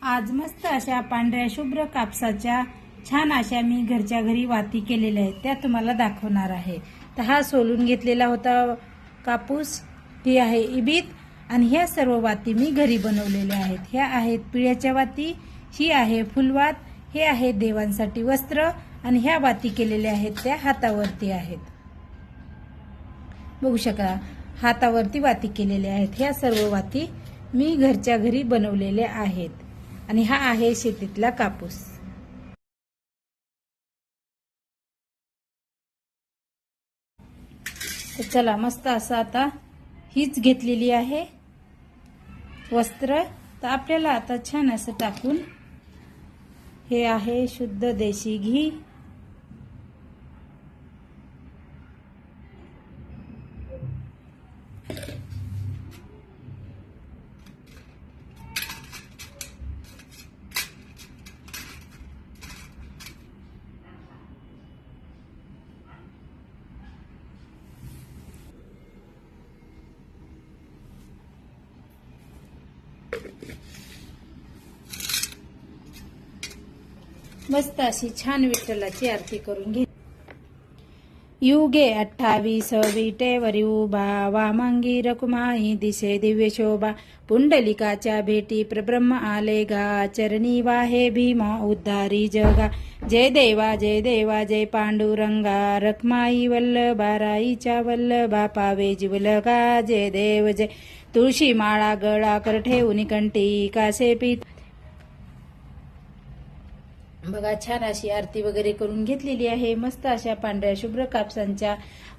आज मस्त अशा पांढऱ्या शुभ्र कापसाच्या छान अशा मी घरच्या घरी वाती केलेल्या आहेत त्या तुम्हाला दाखवणार आहे। तर हा सोलून घेतलेला होता कापूस, ही आहे इबीत आणि ह्या सर्व वाती मी घरी बनवलेल्या आहेत। ह्या आहेत पिळ्याच्या वाती, ही आहे फुलवात, हे आहे देवांसाठी वस्त्र आणि ह्या वाती केलेल्या आहेत त्या हातावरती आहेत। बघू शकता हातावरती वाती केलेल्या आहेत। ह्या सर्व वाती मी घरच्या घरी बनवलेल्या आहेत आणि हा आहे शेतीतला कापूस। तर चला मस्त असं आता हीच घेतलेली आहे वस्त्र। तर आपल्याला आता छान असं टाकून, हे आहे शुद्ध देशी घी, मस्त अशी छान विठ्ठलाची आरती करून घे। युगे 28 विटेवरी उभा, वामांगी रकुमाई दिसे दिव्य शोभा, पुंडलिकाच्या भेटी प्रब्रह्म आले गा, चरणी वाहे भीमा उद्धारी जगा, जय देवा जय देवा जय पांडुरंगा, रखमाई वल्लभा राईच्या वल्लभा, पावे जीवलगा, जय देव जय। तुळशी माळा गळा कर ठेवून कंठी, कासे पीत बघा छान अशी आरती वगैरे करून घेतलेली आहे। मस्त अशा पांढऱ्या शुभ्र कापसांच्या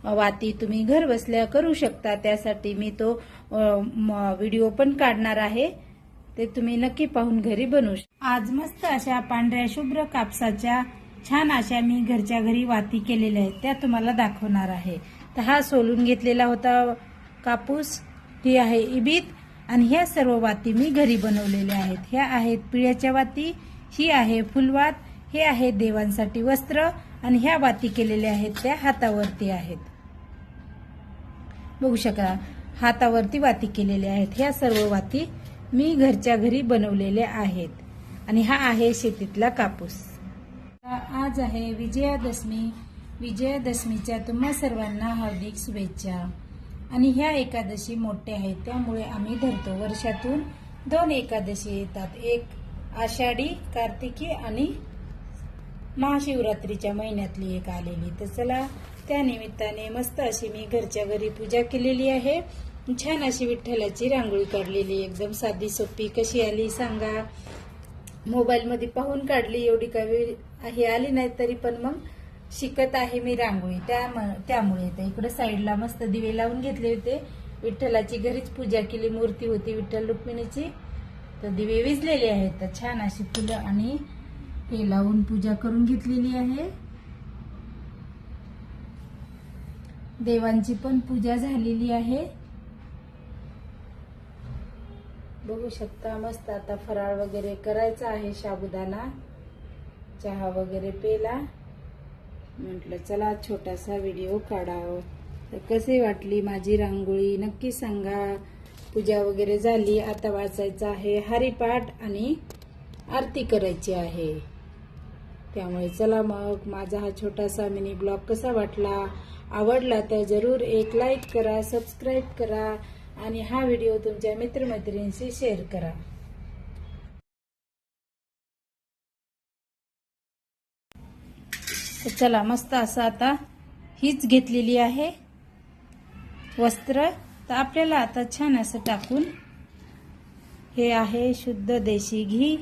वाती तुम्ही घर बसल्या करू शकता। त्यासाठी मी तो व्हिडिओ पण काढणार आहे, ते तुम्ही नक्की पाहून घरी बनवू शकता। आज मस्त अशा पांढऱ्या शुभ्र कापसाच्या छान अशा मी घरच्या घरी वाती केलेल्या आहेत त्या तुम्हाला दाखवणार आहे। तर हा सोलून घेतलेला होता कापूस, ही आहे इबीत आणि ह्या सर्व वाती मी घरी बनवलेल्या आहेत। ह्या आहेत पिळ्याच्या वाती, ही आहे फुलवात, हे आहे देवांसाठी वस्त्र आणि ह्या वाती केलेल्या आहेत त्या हातावरती आहेत। बघू शकता हातावरती वाती केलेल्या आहेत। ह्या सर्व वाती मी घरच्या घरी बनवलेल्या आहेत आणि हा आहे शेतीतला कापूस। आज आहे विजयादशमी। विजयादशमीच्या तुम्हा सर्वांना हार्दिक शुभेच्छा। आणि ह्या एकादशी मोठ्या आहेत त्यामुळे आम्ही धरतो। वर्षातून 2 एकादशी येतात, एक आषाढी कार्तिकी आणि महाशिवरात्रीच्या महिन्यातली एक आलेली। तर चला त्या निमित्ताने मस्त अशी मी घरच्या घरी पूजा केलेली आहे। छान अशी विठ्ठलाची रांगोळी काढलेली, एकदम साधी सोपी। कशी आली सांगा, मोबाईल मध्ये पाहून काढली, एवढी काही आली नाही तरी पण मग शिकत आहे मी रांगोळी त्यामुळे। तर इकडे साईडला मस्त दिवे लावून घेतले होते, विठ्ठलाची घरीच पूजा केली, मूर्ती होती विठ्ठल रुक्मिणीची, तर दिवे विझलेले आहेत। तर छान अशी फुलं आणि हे लावून पूजा करून घेतलेली आहे। देवांची पण पूजा झालेली आहे, बघू शकता। मस्त आता फराळ वगैरे करायचा आहे, साबुदाणा, चहा वगैरे पेला। म्हटलं चला छोटासा व्हिडिओ काढावं। तर कशी वाटली माझी रांगोळी नक्की सांगा। पूजा वगैरे झाली, आता वाचायचं आहे हरिपाठ आणि आरती करायची आहे। त्यामुळे चला मग माझा हा छोटासा मिनी ब्लॉग कसा वाटला, आवडला तर जरूर एक लाईक करा, सबस्क्राईब करा आणि हा व्हिडिओ तुमच्या मित्रमैत्रिणींशी शेअर करा। तर चला मस्त असं आता हीच घेतलेली आहे वस्त्र। तर आपल्याला आता छान असं टाकून, हे आहे शुद्ध देशी घी,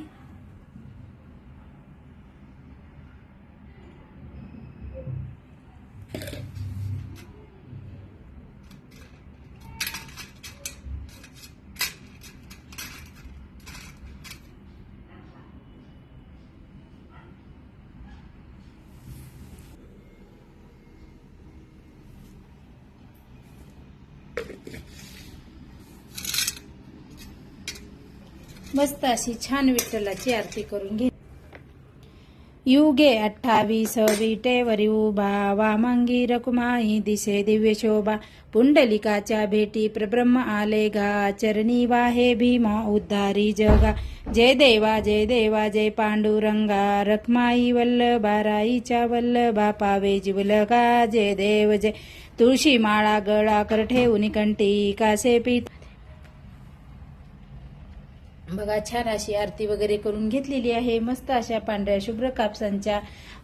मस्त अशी छान विठ्ठलाची आरती करून घे। युगे 28 विटेवरी उभा वामांगी रकुमाई दिसे दिव्य शोभा पुंडलिकाच्या भेटी प्रब्रह्म आले गा चरणी वाहे भीमा उद्धारी जगा जय देवा जय पांडुरंगा रखमाई वल्लभा राईच्या वल्लभा पावे जीवलगा जय देव जय तुळशी माळा गळा कर ठेवून कंठी कासे पीठ बघा छान अशी आरती वगैरे करून घेतलेली आहे। मस्त अशा पांढऱ्या शुभ्र कापसांच्या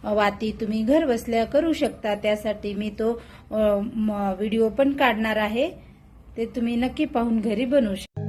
वाती तुम्ही घर बसल्या करू शकता। त्यासाठी मी तो व्हिडिओ पण काढणार आहे, ते तुम्ही नक्की पाहून घरी बनवू शकता।